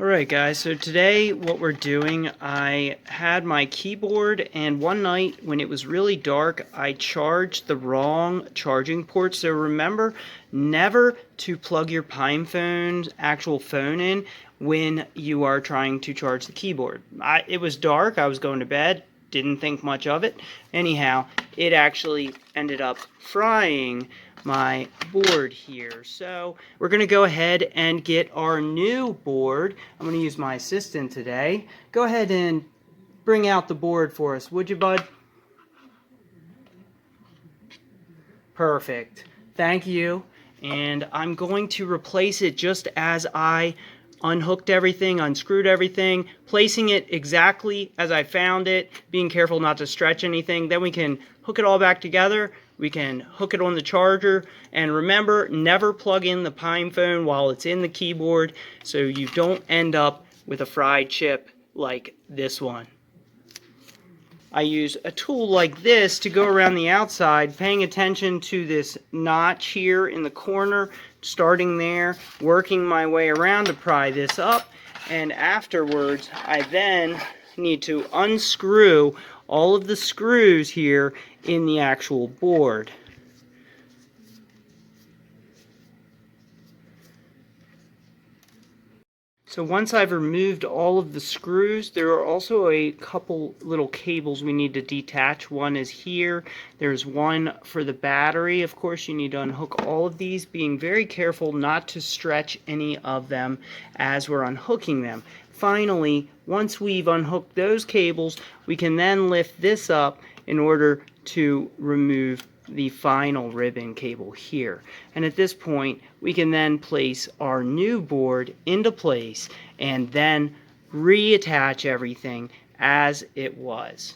Alright guys, so today what we're doing, I had my keyboard and one night when it was really dark I charged the wrong charging port. So remember never to plug your Pinephone's actual phone in when you are trying to charge the keyboard. It was dark, I was going to bed, didn't think much of it. Anyhow, it actually ended up frying my board here. So we're going to go ahead and get our new board. I'm going to use my assistant today. Go ahead and bring out the board for us, would you, bud? Perfect. Thank you. And I'm going to replace it just as I unhooked everything, unscrewed everything, placing it exactly as I found it, being careful not to stretch anything. Then we can hook it all back together. We can hook it on the charger. And remember, never plug in the Pinephone while it's in the keyboard so you don't end up with a fried chip like this one. I use a tool like this to go around the outside, paying attention to this notch here in the corner, starting there, working my way around to pry this up, and afterwards I then need to unscrew all of the screws here in the actual board. So once I've removed all of the screws, there are also a couple little cables we need to detach. One is here. There's one for the battery. Of course, you need to unhook all of these, being very careful not to stretch any of them as we're unhooking them. Finally, once we've unhooked those cables, we can then lift this up in order to remove the final ribbon cable here. And at this point we can then place our new board into place and then reattach everything as it was.